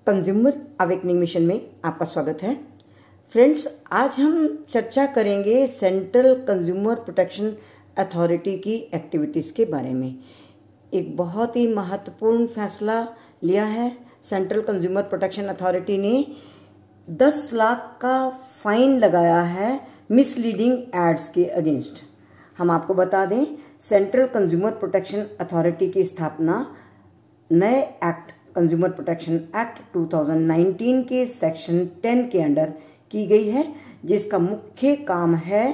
Consumer awakening mission में आपका स्वागत है। फ्रेंड्स, आज हम चर्चा करेंगे सेंट्रल कंज्यूमर प्रोटेक्शन अथॉरिटी की एक्टिविटीज़ के बारे में। एक बहुत ही महत्वपूर्ण फैसला लिया है सेंट्रल कंज्यूमर प्रोटेक्शन अथॉरिटी ने। 10 लाख का फाइन लगाया है मिसलीडिंग एड्स के अगेंस्ट। हम आपको बता दें, सेंट्रल कंज्यूमर प्रोटेक्शन अथॉरिटी की स्थापना नए एक्ट कंज्यूमर प्रोटेक्शन एक्ट 2019 के सेक्शन 10 के अंडर की गई है, जिसका मुख्य काम है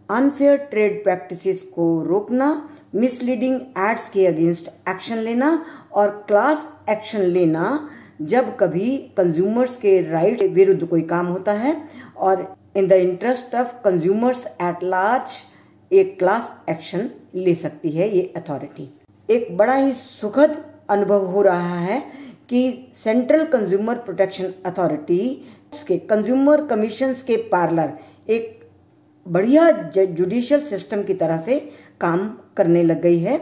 अनफेयर ट्रेड प्रैक्टिसेस को रोकना, मिसलीडिंग एड्स के अगेंस्ट एक्शन लेना और क्लास एक्शन लेना जब कभी कंज्यूमर्स के राइट के विरुद्ध कोई काम होता है और in the interest of consumers at large एक क्लास एक्शन ले सकती है ये अथॉरिटी। एक बड़ा ही सुखद अनुभव हो रहा है कि सेंट्रल कंज्यूमर प्रोटेक्शन अथॉरिटी के कंज्यूमर कमीशंस के पैरेलल एक बढ़िया जुडिशियल सिस्टम की तरह से काम करने लग गई है।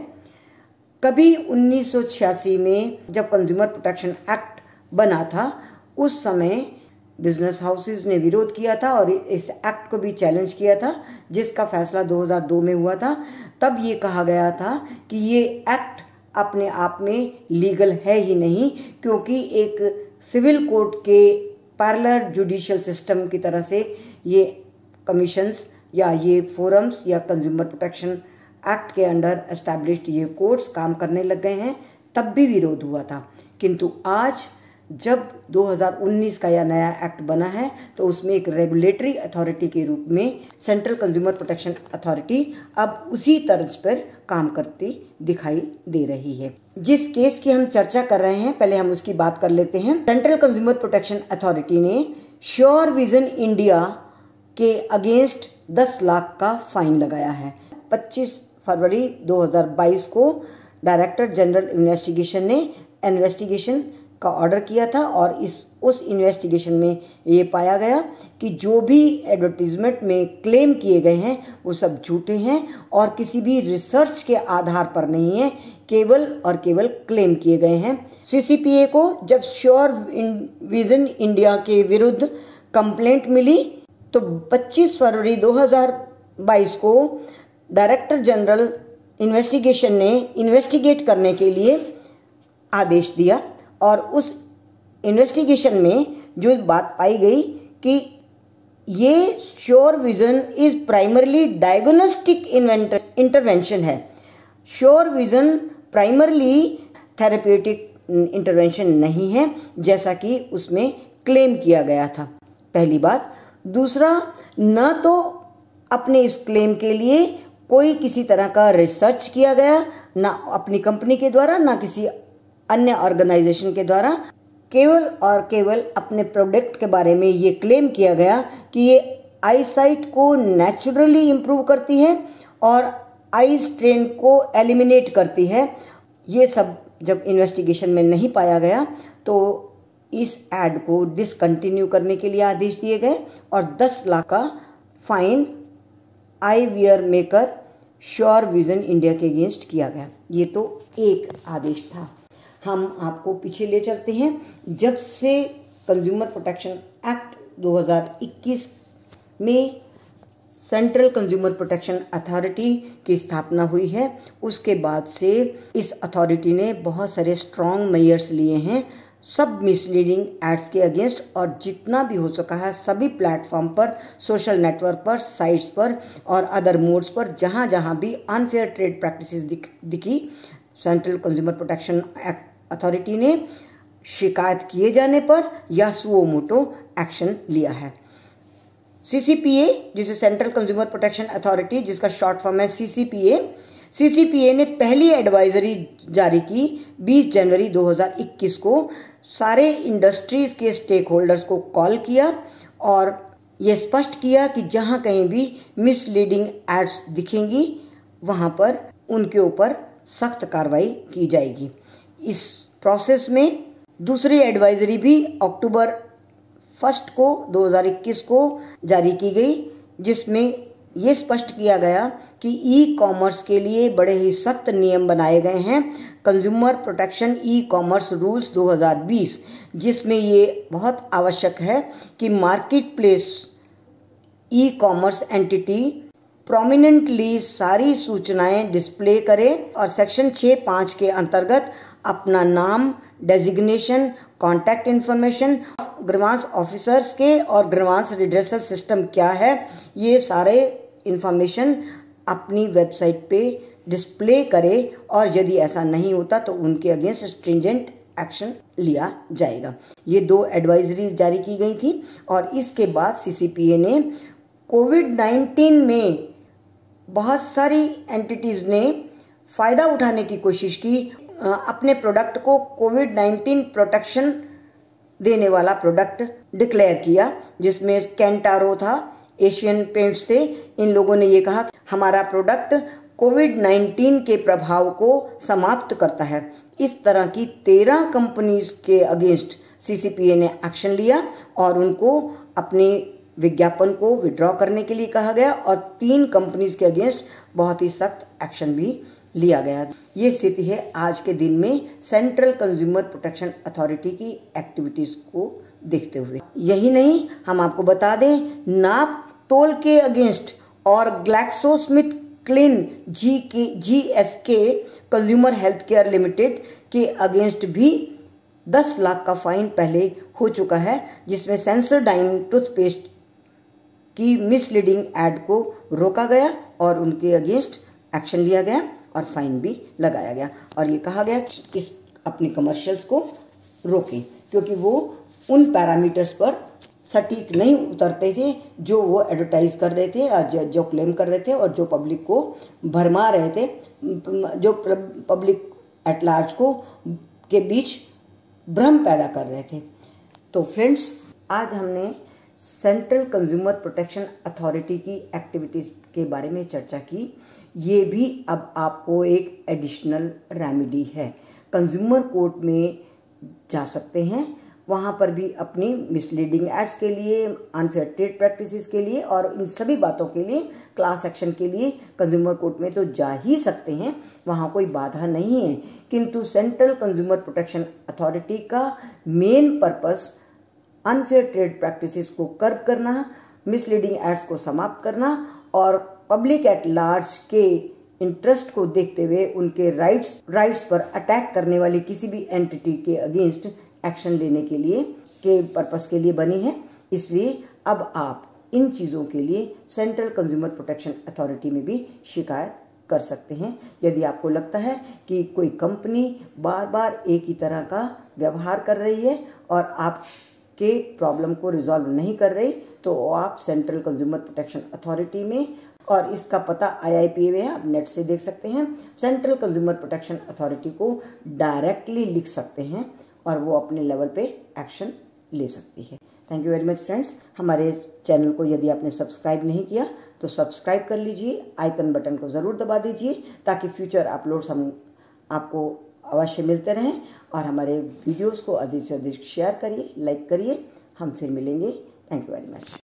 कभी 1986 में जब कंज्यूमर प्रोटेक्शन एक्ट बना था, उस समय बिजनेस हाउसेज ने विरोध किया था और इस एक्ट को भी चैलेंज किया था, जिसका फैसला 2002 में हुआ था। तब ये कहा गया था कि ये एक्ट अपने आप में लीगल है ही नहीं, क्योंकि एक सिविल कोर्ट के पैरेलल जुडिशियल सिस्टम की तरह से ये कमीशंस या ये फोरम्स या कंज्यूमर प्रोटेक्शन एक्ट के अंडर एस्टैब्लिश्ड ये कोर्ट्स काम करने लग गए हैं। तब भी विरोध हुआ था, किंतु आज जब 2019 का यह नया एक्ट बना है तो उसमें एक रेगुलेटरी अथॉरिटी के रूप में सेंट्रल कंज्यूमर प्रोटेक्शन अथॉरिटी अब उसी तर्ज पर काम करती दिखाई दे रही है। जिस केस की हम चर्चा कर रहे हैं, पहले हम उसकी बात कर लेते हैं। सेंट्रल कंज्यूमर प्रोटेक्शन अथॉरिटी ने श्योर विजन इंडिया के अगेंस्ट 10 लाख का फाइन लगाया है। 25 फरवरी 2022 को डायरेक्टर जनरल इन्वेस्टिगेशन ने इन्वेस्टिगेशन का ऑर्डर किया था और उस इन्वेस्टिगेशन में ये पाया गया कि जो भी एडवर्टीजमेंट में क्लेम किए गए हैं वो सब झूठे हैं और किसी भी रिसर्च के आधार पर नहीं है, केवल और केवल क्लेम किए गए हैं। सीसीपीए को जब श्योर विजन इंडिया के विरुद्ध कंप्लेंट मिली तो 25 फरवरी 2022 को डायरेक्टर जनरल इन्वेस्टिगेशन ने इन्वेस्टिगेट करने के लिए आदेश दिया और उस इन्वेस्टिगेशन में जो बात पाई गई कि ये sure vision is primarily diagnostic intervention है। Sure vision primarily therapeutic intervention नहीं है, जैसा कि उसमें क्लेम किया गया था। पहली बात। दूसरा, न तो अपने इस क्लेम के लिए कोई किसी तरह का रिसर्च किया गया, ना अपनी कंपनी के द्वारा, ना किसी अन्य ऑर्गेनाइजेशन के द्वारा, केवल और केवल अपने प्रोडक्ट के बारे में ये क्लेम किया गया कि ये आई साइट को नेचुरली इम्प्रूव करती है और आई स्ट्रेन को एलिमिनेट करती है। ये सब जब इन्वेस्टिगेशन में नहीं पाया गया तो इस एड को डिसकंटिन्यू करने के लिए आदेश दिए गए और 10 लाख का fine I wear maker sure vision India के अगेंस्ट किया गया। ये तो एक आदेश था। हम आपको पीछे ले चलते हैं। जब से कंज्यूमर प्रोटेक्शन एक्ट 2021 में सेंट्रल कंज्यूमर प्रोटेक्शन अथॉरिटी की स्थापना हुई है, उसके बाद से इस अथॉरिटी ने बहुत सारे स्ट्रॉन्ग मेजर्स लिए हैं सब मिसलीडिंग एड्स के अगेंस्ट, और जितना भी हो सका है सभी प्लेटफॉर्म पर, सोशल नेटवर्क पर, साइट्स पर और अदर मोड्स पर जहां जहां भी अनफेयर ट्रेड प्रैक्टिसेस दिखी, central consumer protection act authority ने शिकायत किए जाने पर या सुओ मोटो एक्शन लिया है। सीसीपीए, जिसे सेंट्रल कंज्यूमर प्रोटेक्शन अथॉरिटी, जिसका शॉर्ट फॉर्म है सीसीपीए ने पहली एडवाइजरी जारी की 20 जनवरी 2021 को। सारे इंडस्ट्रीज के स्टेक होल्डर्स को कॉल किया और ये स्पष्ट किया कि जहां कहीं भी मिसलीडिंग एड्स दिखेंगी वहां पर उनके ऊपर सख्त कार्रवाई की जाएगी। इस प्रोसेस में दूसरी एडवाइजरी भी अक्टूबर 1 को 2021 को जारी की गई, जिसमें ये स्पष्ट किया गया कि ई कॉमर्स के लिए बड़े ही सख्त नियम बनाए गए हैं। Consumer protection e commerce rules 2020, जिसमें ये बहुत आवश्यक है कि market place e commerce entity prominently सारी सूचनाएं डिस्प्ले करे और सेक्शन 6(5) के अंतर्गत अपना नाम, designation, contact information, grievance officers के और ग्रीवांस रिड्रेसल सिस्टम क्या है, ये सारे इंफॉर्मेशन अपनी वेबसाइट पे डिस्प्ले करे और यदि ऐसा नहीं होता तो उनके अगेंस्ट स्ट्रिंजेंट एक्शन लिया जाएगा। ये 2 एडवाइजरी जारी की गई थी और इसके बाद CCPA ने कोविड-19 में बहुत सारी एंटिटीज ने फायदा उठाने की कोशिश की, अपने प्रोडक्ट को कोविड-19 प्रोटेक्शन देने वाला प्रोडक्ट डिक्लेयर किया, जिसमें कैंटारो था, एशियन पेंट्स थे। इन लोगों ने ये कहा हमारा प्रोडक्ट कोविड-19 के प्रभाव को समाप्त करता है। इस तरह की 13 कंपनीज के अगेंस्ट CCPA ने एक्शन लिया और उनको अपने विज्ञापन को विड्रॉ करने के लिए कहा गया और 3 कंपनीज के अगेंस्ट बहुत ही सख्त एक्शन भी लिया गया। ये स्थिति है आज के दिन में सेंट्रल कंज्यूमर प्रोटेक्शन अथॉरिटी की एक्टिविटीज को देखते हुए। यही नहीं, हम आपको बता दें, नाप तोल के अगेंस्ट और GlaxoSmithKline GSK consumer health care limited के अगेंस्ट भी 10 लाख का फाइन पहले हो चुका है, जिसमें सेंसोडाइन टूथपेस्ट की मिसलीडिंग एड को रोका गया और उनके अगेंस्ट एक्शन लिया गया और फाइन भी लगाया गया और ये कहा गया कि इस अपने कमर्शियल्स को रोकें, क्योंकि वो उन पैरामीटर्स पर सटीक नहीं उतरते थे जो वो एडवर्टाइज कर रहे थे और जो क्लेम कर रहे थे और जो पब्लिक को भरमा रहे थे, जो पब्लिक एट लार्ज को के बीच भ्रम पैदा कर रहे थे। तो फ्रेंड्स, आज हमने सेंट्रल कंज्यूमर प्रोटेक्शन अथॉरिटी की एक्टिविटीज़ के बारे में चर्चा की। ये भी अब आपको एक एडिशनल रेमेडी है। कंज्यूमर कोर्ट में जा सकते हैं, वहाँ पर भी अपनी मिसलीडिंग एड्स के लिए, अनफेयर ट्रेड प्रैक्टिसेस के लिए और इन सभी बातों के लिए, क्लास एक्शन के लिए कंज्यूमर कोर्ट में तो जा ही सकते हैं, वहाँ कोई बाधा नहीं है। किंतु सेंट्रल कंज्यूमर प्रोटेक्शन अथॉरिटी का main purpose unfair trade practices को कर्ब करना, मिसलीडिंग एड्स को समाप्त करना और पब्लिक एट लार्ज के इंटरेस्ट को देखते हुए उनके राइट्स पर अटैक करने वाली किसी भी एंटिटी के अगेंस्ट एक्शन लेने के लिए के पर्पस के लिए बनी है। इसलिए अब आप इन चीज़ों के लिए सेंट्रल कंज्यूमर प्रोटेक्शन अथॉरिटी में भी शिकायत कर सकते हैं। यदि आपको लगता है कि कोई कंपनी बार बार एक ही तरह का व्यवहार कर रही है और आपके प्रॉब्लम को रिजॉल्व नहीं कर रही, तो आप सेंट्रल कंज्यूमर प्रोटेक्शन अथॉरिटी में, और इसका पता IIPA में है, आप नेट से देख सकते हैं, सेंट्रल कंज्यूमर प्रोटेक्शन अथॉरिटी को डायरेक्टली लिख सकते हैं और वो अपने लेवल पे एक्शन ले सकती है। Thank you very much friends. हमारे चैनल को यदि आपने सब्सक्राइब नहीं किया तो सब्सक्राइब कर लीजिए, आइकन बटन को ज़रूर दबा दीजिए ताकि फ्यूचर अपलोड्स हम आपको अवश्य मिलते रहें और हमारे वीडियोस को अधिक से अधिक शेयर करिए, लाइक करिए। हम फिर मिलेंगे। Thank you very much.